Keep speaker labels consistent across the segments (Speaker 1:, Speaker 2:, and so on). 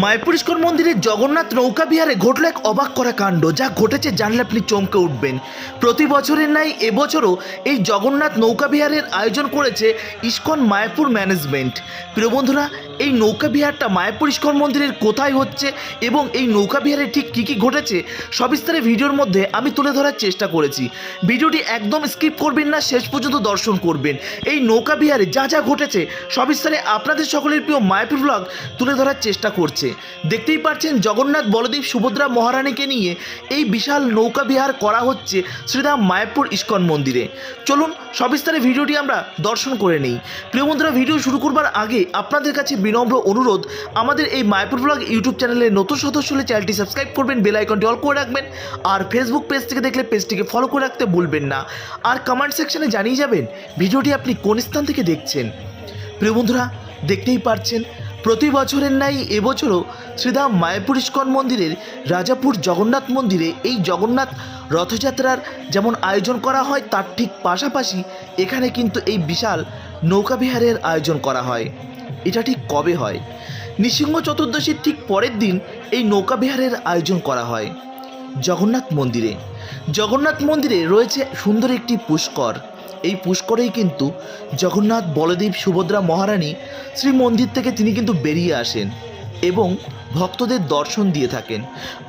Speaker 1: Mayapur ISKCON মন্দিরের জগন্নাথ নৌকা বিহারে ঘটল এক অবাক করা কাণ্ড, যা ঘটেছে জানলে আপনি চমকে উঠবেন। প্রতি বছরের ন্যায় এবছরও এই জগন্নাথ নৌকা বিহারের আয়োজন করেছে ইস্কন মায়াপুর ম্যানেজমেন্ট। প্রিয় বন্ধুরা, এই নৌকা বিহারটা মায়াপুর ইস্কন মন্দিরের কোথায় হচ্ছে এবং এই নৌকা বিহারে ঠিক কী কী ঘটেছে সবিস্তারে ভিডিওর মধ্যে আমি তুলে ধরার চেষ্টা করেছি। ভিডিওটি একদম স্কিপ করবেন না, শেষ পর্যন্ত দর্শন করবেন। এই নৌকা বিহারে যা যা ঘটেছে সবিস্তারে আপনাদের সকলের প্রিয় মায়াপুর ব্লগ তুলে ধরার চেষ্টা করছে। দেখতেই পাচ্ছেন জগন্নাথ বলদেব সুভদ্রা মহারানীকে নিয়ে এই বিশাল নৌকা বিহার করা হচ্ছে শ্রীধাম মায়াপুর ইস্কন মন্দিরে। চলুন সবিস্তারে ভিডিওটি আমরা দর্শন করে নিই। প্রিয় বন্ধুরা, ভিডিও শুরু করবার আগে আপনাদের কাছে বিনম্র অনুরোধ, আমাদের এই মায়াপুর ব্লগ ইউটিউব চ্যানেলে নতুন সদস্য হলে চ্যানেলটি সাবস্ক্রাইব করবেন, বেল আইকনটি অল করে রাখবেন, আর ফেসবুক পেজ থেকে দেখলে পেজটিকে ফলো করে রাখতে ভুলবেন না। আর কমেন্ট সেকশনে জানিয়ে যাবেন ভিডিওটি আপনি কোন স্থান থেকে দেখছেন। প্রিয় বন্ধুরা, দেখতেই পাচ্ছেন প্রতি বছরের ন্যায় এবছরও শ্রীধাম মায়াপুর ইস্কন মন্দিরের রাজাপুর জগন্নাথ মন্দিরে এই জগন্নাথ রথযাত্রার যেমন আয়োজন করা হয়, তার ঠিক পাশাপাশি এখানে কিন্তু এই বিশাল নৌকা বিহারের আয়োজন করা হয়। এটা ঠিক কবে হয়? নৃসিংহ চতুর্দশীর ঠিক পরের দিন এই নৌকা বিহারের আয়োজন করা হয় জগন্নাথ মন্দিরে। জগন্নাথ মন্দিরে রয়েছে সুন্দর একটি পুষ্কর। এই পুষ্করেই কিন্তু জগন্নাথ বলদেব সুভদ্রা মহারানী শ্রী মন্দির থেকে তিনি কিন্তু বেরিয়ে আসেন এবং ভক্তদের দর্শন দিয়ে থাকেন।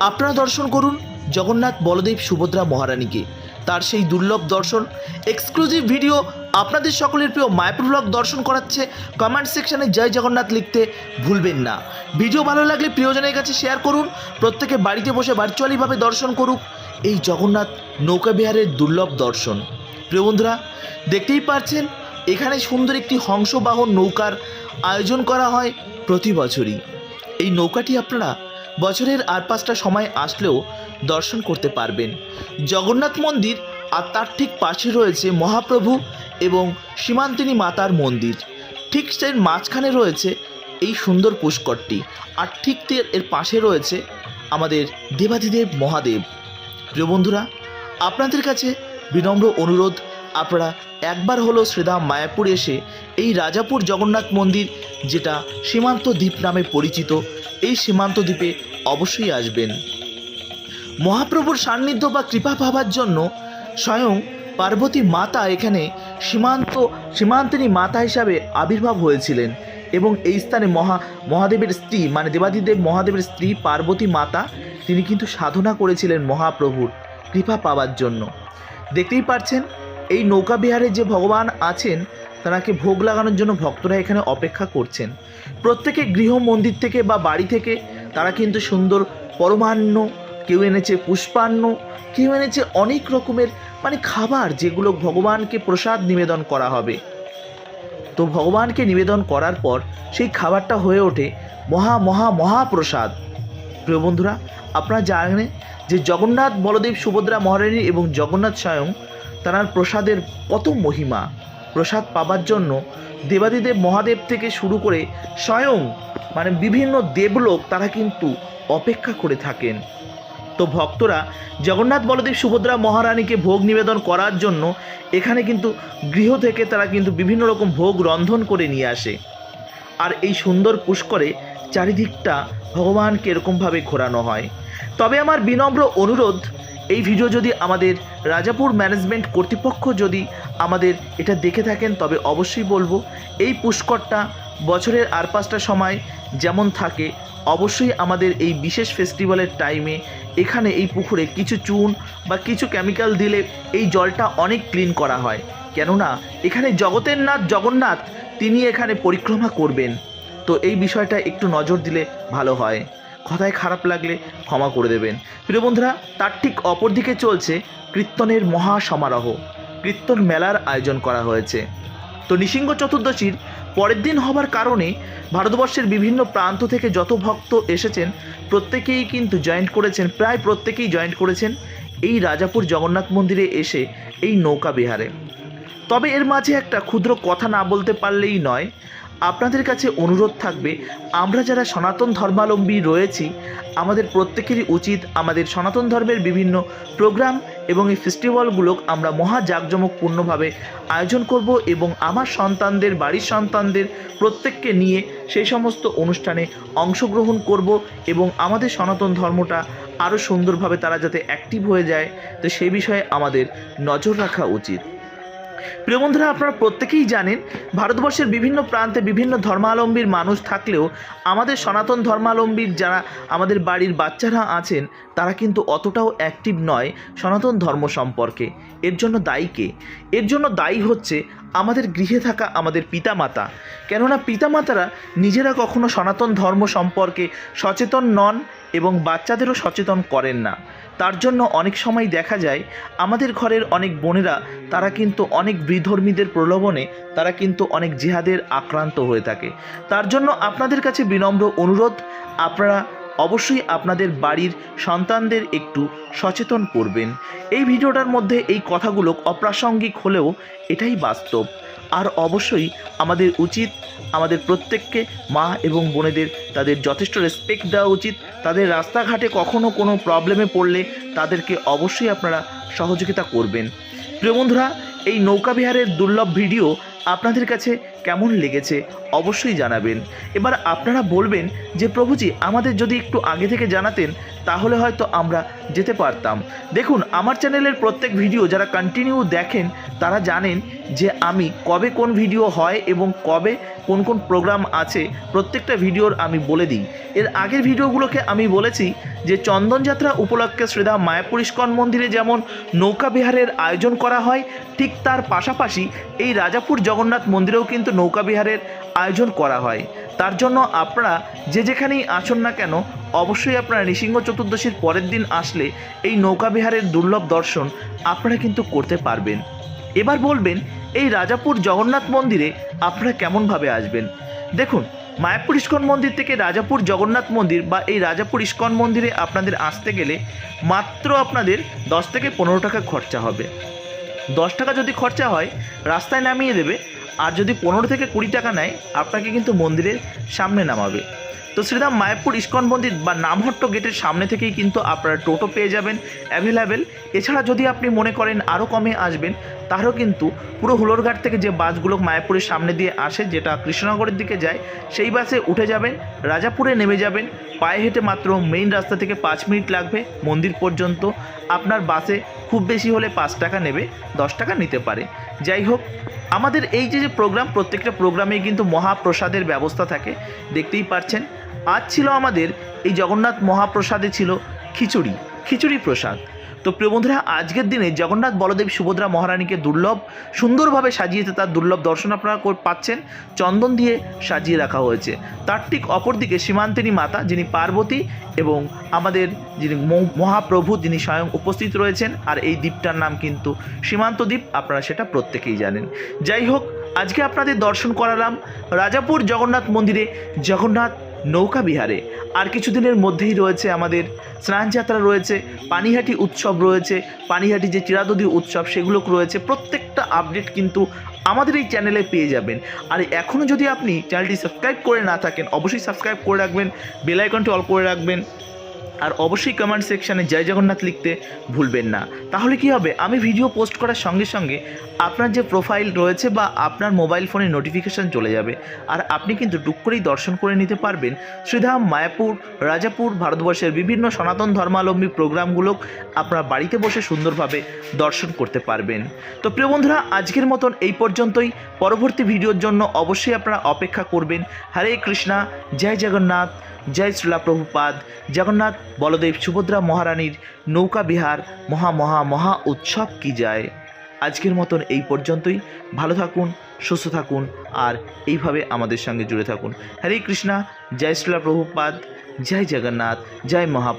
Speaker 1: আপনারা দর্শন করুন জগন্নাথ বলদেব সুভদ্রা মহারানীকে, তার সেই দুর্লভ দর্শন এক্সক্লুসিভ ভিডিও আপনাদের সকলের প্রিয় মায়াপুর ব্লগ দর্শন করাচ্ছে। কমেন্ট সেকশনে জয় জগন্নাথ লিখতে ভুলবেন না। ভিডিও ভালো লাগলে প্রিয়জনের কাছে শেয়ার করুন, প্রত্যেকে বাড়িতে বসে ভার্চুয়ালিভাবে দর্শন করুক এই জগন্নাথ নৌকা বিহারের দুর্লভ দর্শন। প্রিয় বন্ধুরা, দেখতেই পাচ্ছেন এখানে সুন্দর একটি হংসবাহন নৌকার আয়োজন করা হয় প্রতি বছরই। এই নৌকাটি আপনারা বছরের আর 5টা সময় আসলেও দর্শন করতে পারবেন। জগন্নাথ মন্দির আর তার ঠিক পাশে রয়েছে মহাপ্রভু এবং সীমান্তিনী মাতার মন্দির। ঠিক সেই মাঝখানে রয়েছে এই সুন্দর পুষ্করটি, আর ঠিক এর পাশে রয়েছে আমাদের দেবাদিদেব মহাদেব। প্রিয় বন্ধুরা, আপনাদের কাছে বিনম্র অনুরোধ, আপনারা একবার হলো শ্রীধাম মায়াপুর এসে এই রাজাপুর জগন্নাথ মন্দির, যেটা সীমান্ত দ্বীপ নামে পরিচিত, এই সীমান্ত দ্বীপে অবশ্যই আসবেন। মহাপ্রভুর সান্নিধ্য বা কৃপা পাবার জন্য স্বয়ং পার্বতী মাতা এখানে সীমান্তিনী মাতা হিসাবে আবির্ভাব হয়েছিলেন এবং এই স্থানে মহাদেবের স্ত্রী মানে দেবাদিদেব মহাদেবের স্ত্রী পার্বতী মাতা তিনি কিন্তু সাধনা করেছিলেন মহাপ্রভুর কৃপা পাওয়ার জন্য। দেখতেই পাচ্ছেন এই নৌকা বিহারে যে ভগবান আছেন তাঁকে ভোগ লাগানোর জন্য ভক্তরা এখানে অপেক্ষা করছেন। প্রত্যেকে গৃহ মন্দির থেকে বা বাড়ি থেকে তারা কিন্তু সুন্দর পরমান্ন, কেউ এনেছে পুষ্পান্ন, কেউ এনেছে অনেক রকমের খাবার, যেগুলো ভগবানকে প্রসাদ নিবেদন করা হবে। তো ভগবানকে নিবেদন করার পর সেই খাবারটা হয়ে ওঠে মহাপ্রসাদ। প্রিয় বন্ধুরা, আপনারা জানেন যে জগন্নাথ বলদেব সুভদ্রা মহারানী এবং জগন্নাথ স্বয়ং তাঁর প্রসাদের কত মহিমা। প্রসাদ পাবার জন্য দেবাদিদেব মহাদেব থেকে শুরু করে স্বয়ং বিভিন্ন দেবলোক তারা কিন্তু অপেক্ষা করে থাকেন। তো ভক্তরা জগন্নাথ বলদেব সুভদ্রা মহারানীকে ভোগ নিবেদন করার জন্য এখানে কিন্তু গৃহ থেকে তারা কিন্তু বিভিন্ন রকম ভোগ রন্ধন করে নিয়ে আসে। আর এই সুন্দর পুষ্করে চারিদিকটা ভগবানকে এরকমভাবে ঘোরানো হয়। তবে আমার বিনম্র অনুরোধ, এই ভিডিও যদি আমাদের রাজাপুর ম্যানেজমেন্ট কর্তৃপক্ষ যদি আমাদের এটা দেখে থাকেন তবে অবশ্যই বলবো, এই পুষ্করটা বছরের আর 5টা সময় যেমন থাকে, অবশ্যই আমাদের এই বিশেষ ফেস্টিভ্যালের টাইমে এখানে এই পুকুরে কিছু চুন বা কিছু কেমিক্যাল দিলে এই জলটা অনেক ক্লিন করা হয়। কেননা এখানে জগতের নাথ জগন্নাথ তিনি এখানে পরিক্রমা করবেন। তো এই বিষয়টা একটু নজর দিলে ভালো হয়। কথায় খারাপ লাগলে ক্ষমা করে দেবেন। প্রিয় বন্ধুরা, তার ঠিক অপর দিকে চলছে কীর্তনের মহা সমারোহ, কীর্তন মেলার আয়োজন করা হয়েছে। তো নৃসিংহ চতুর্দশীর পরের দিন হবার কারণে ভারতবর্ষের বিভিন্ন প্রান্ত থেকে যত ভক্ত এসেছেন প্রত্যেকেই কিন্তু জয়েন্ট করেছেন, প্রায় প্রত্যেকেই জয়েন্ট করেছেন এই রাজাপুর জগন্নাথ মন্দিরে এসে এই নৌকা বিহারে। তবে এর মাঝে একটা ক্ষুদ্র কথা না বলতে পারলেই নয়। আপনাদের কাছে অনুরোধ থাকবে, আমরা যারা সনাতন ধর্মাবলম্বী রয়েছি আমাদের প্রত্যেকেরই উচিত আমাদের সনাতন ধর্মের বিভিন্ন প্রোগ্রাম এবং এই ফেস্টিভ্যালগুলো আমরা মহা জাঁকজমকপূর্ণভাবে আয়োজন করব এবং আমার সন্তানদের, বাড়ির সন্তানদের প্রত্যেককে নিয়ে সেই সমস্ত অনুষ্ঠানে অংশগ্রহণ করব এবং আমাদের সনাতন ধর্মটা আরও সুন্দরভাবে তারা যাতে অ্যাক্টিভ হয়ে যায়, তো সেই বিষয়ে আমাদের নজর রাখা উচিত। প্রিয় বন্ধুরা, আপনারা প্রত্যেকেই জানেন ভারতবর্ষের বিভিন্ন প্রান্তে বিভিন্ন ধর্মাবলম্বীর মানুষ থাকলেও আমাদের সনাতন ধর্মাবলম্বীর যারা আমাদের বাড়ির বাচ্চারা আছেন তারা কিন্তু অতটাও অ্যাক্টিভ নয় সনাতন ধর্ম সম্পর্কে। এর জন্য দায়ী কে? এর জন্য দায়ী হচ্ছে আমাদের গৃহে থাকা আমাদের পিতামাতা। কেননা পিতামাতারা নিজেরা কখনো সনাতন ধর্ম সম্পর্কে সচেতন নন এবং বাচ্চাদেরও সচেতন করেন না। তার জন্য অনেক সময় দেখা যায় আমাদের ঘরের অনেক বোনেরা তারা কিন্তু অনেক বিধর্মীদের প্রলোভনে তারা কিন্তু অনেক জিহাদের আক্রান্ত হয়ে থাকে। তার জন্য আপনাদের কাছে বিনম্র অনুরোধ, আপনারা অবশ্যই আপনাদের বাড়ির সন্তানদের একটু সচেতন করবেন। এই ভিডিওটার মধ্যে এই কথাগুলো অপ্রাসঙ্গিক হলেও এটাই বাস্তব। আর অবশ্যই আমাদের উচিত আমাদের প্রত্যেককে মা এবং বোনেদের তাদের যথেষ্ট রেসপেক্ট দেওয়া উচিত। তাদের রাস্তাঘাটে কখনো কোনো প্রবলেমে পড়লে তাদেরকে অবশ্যই আপনারা সহযোগিতা করবেন। প্রিয় বন্ধুরা, এই নৌকা বিহারের দুর্লভ ভিডিও আপনাদের কাছে কেমন লেগেছে অবশ্যই জানাবেন। এবার আপনারা বলবেন যে প্রভুজি আমাদের যদি একটু আগে থেকে জানাতেন তাহলে হয়তো আমরা যেতে পারতাম। দেখুন, আমার চ্যানেলের প্রত্যেক ভিডিও যারা কন্টিনিউ দেখেন তারা জানেন যে আমি কবে কোন ভিডিও হয় এবং কবে কোন কোন প্রোগ্রাম আছে প্রত্যেকটা ভিডিওর আমি বলে দিই। এর আগের ভিডিওগুলোকে আমি বলেছি যে চন্দনযাত্রা উপলক্ষে শ্রীধাম মায়াপুর ইস্কন মন্দিরে যেমন নৌকা বিহারের আয়োজন করা হয়, ঠিক তার পাশাপাশি এই রাজাপুর জগন্নাথ মন্দিরেও কিন্তু নৌকা বিহারের আয়োজন করা হয়। তার জন্য আপনারা যে যেখানেই আসুন না কেন অবশ্যই আপনারা নৃসিংহ চতুর্দশীর পরের দিন আসলে এই নৌকা বিহারের দুর্লভ দর্শন আপনারা কিন্তু করতে পারবেন। এবার বলবেন এই রাজাপুর জগন্নাথ মন্দিরে আপনারা কেমনভাবে আসবেন। দেখুন, মায়াপুর ইস্কন মন্দির থেকে রাজাপুর জগন্নাথ মন্দির বা এই রাজাপুর ইস্কন মন্দিরে আপনাদের আসতে গেলে মাত্র আপনাদের 10 থেকে 15 টাকা খরচা হবে। 10 টাকা যদি খরচা হয় রাস্তায় নামিয়ে দেবে, আর যদি 15 থেকে 20 টাকা নেয় আপনাকে কিন্তু মন্দিরের সামনে নামাবে। তো শ্রীধাম মায়াপুর ইস্কন মন্দির বা নামহট্ট গেটের সামনে থেকেই কিন্তু আপনারা টোটো পেয়ে যাবেন অ্যাভেলেবেল। এছাড়া যদি আপনি মনে করেন আরও কমে আসবেন তাহলেও কিন্তু পুরো হুলোরঘাট থেকে যে বাসগুলো মায়াপুরের সামনে দিয়ে আসে যেটা কৃষ্ণনগরের দিকে যায় সেই বাসে উঠে যাবেন, রাজাপুরে নেমে যাবেন, পায়ে হেঁটে মাত্র মেইন রাস্তা থেকে 5 মিনিট লাগবে মন্দির পর্যন্ত। আপনার বাসে খুব বেশি হলে 5 টাকা নেবে, 10 টাকা নিতে পারে। যাই হোক, আমাদের এই যে প্রোগ্রাম প্রত্যেকটা প্রোগ্রামেই কিন্তু মহাপ্রসাদের ব্যবস্থা থাকে, দেখতেই পাচ্ছেন। আজ ছিল আমাদের এই জগন্নাথ মহাপ্রসাদে ছিল খিচুড়ি প্রসাদ। তো প্রিয় বন্ধুরা, আজকের দিনে জগন্নাথ বলদেব সুভদ্রা মহারানীকে দুর্লভ সুন্দরভাবে সাজিয়েছে, তার দুর্লভ দর্শন আপনারা পাচ্ছেন। চন্দন দিয়ে সাজিয়ে রাখা হয়েছে। তার ঠিক অপরদিকে সীমান্তিনী মাতা যিনি পার্বতী এবং আমাদের যিনি মহাপ্রভু যিনি স্বয়ং উপস্থিত রয়েছেন। আর এই দ্বীপটার নাম কিন্তু সীমান্ত দ্বীপ, আপনারা সেটা প্রত্যেকেই জানেন। যাই হোক, আজকে আপনাদের দর্শন করালাম রাজাপুর জগন্নাথ মন্দিরে জগন্নাথ নৌকা বিহারে। আর কিছুদিনের মধ্যেই রয়েছে আমাদের স্নানযাত্রা রয়েছে, পানিহাটি উৎসব রয়েছে, পানিহাটি যে চিরাদদী উৎসব সেগুলো রয়েছে। প্রত্যেকটা আপডেট কিন্তু আমাদের এই চ্যানেলে পেয়ে যাবেন। আর এখনও যদি আপনি চ্যানেলটি সাবস্ক্রাইব করে না থাকেন অবশ্যই সাবস্ক্রাইব করে রাখবেন, বেল আইকনটি অল করে রাখবেন, আর অবশ্যই কমেন্ট সেকশানে জয় জগন্নাথ লিখতে ভুলবেন না। তাহলে কি হবে, আমি ভিডিও পোস্ট করার সঙ্গে সঙ্গে আপনার যে প্রোফাইল রয়েছে বা আপনার মোবাইল ফোনে নোটিফিকেশান চলে যাবে, আর আপনি কিন্তু টুক করেই দর্শন করে নিতে পারবেন শ্রীধাম মায়াপুর রাজাপুর ভারতবর্ষের বিভিন্ন সনাতন ধর্মাবলম্বী প্রোগ্রামগুলো আপনারা বাড়িতে বসে সুন্দরভাবে দর্শন করতে পারবেন। তো প্রিয় বন্ধুরা, আজকের মতন এই পর্যন্তই। পরবর্তী ভিডিওর জন্য অবশ্যই আপনারা অপেক্ষা করবেন। হরে কৃষ্ণা, জয় জগন্নাথ, জয় শ্রীলা প্রভুপাদ। জগন্নাথ বলদেব সুভদ্রা মহারানীর নৌকা বিহার মহা উৎসব কি যায়। আজকের মতন এই পর্যন্তই। ভালো থাকুন, সুস্থ থাকুন, আর এইভাবে আমাদের সঙ্গে জুড়ে থাকুন। হরে কৃষ্ণা, জয় শ্রীলা প্রভুপাদ, জয় জগন্নাথ, জয় মহাপ্রভু।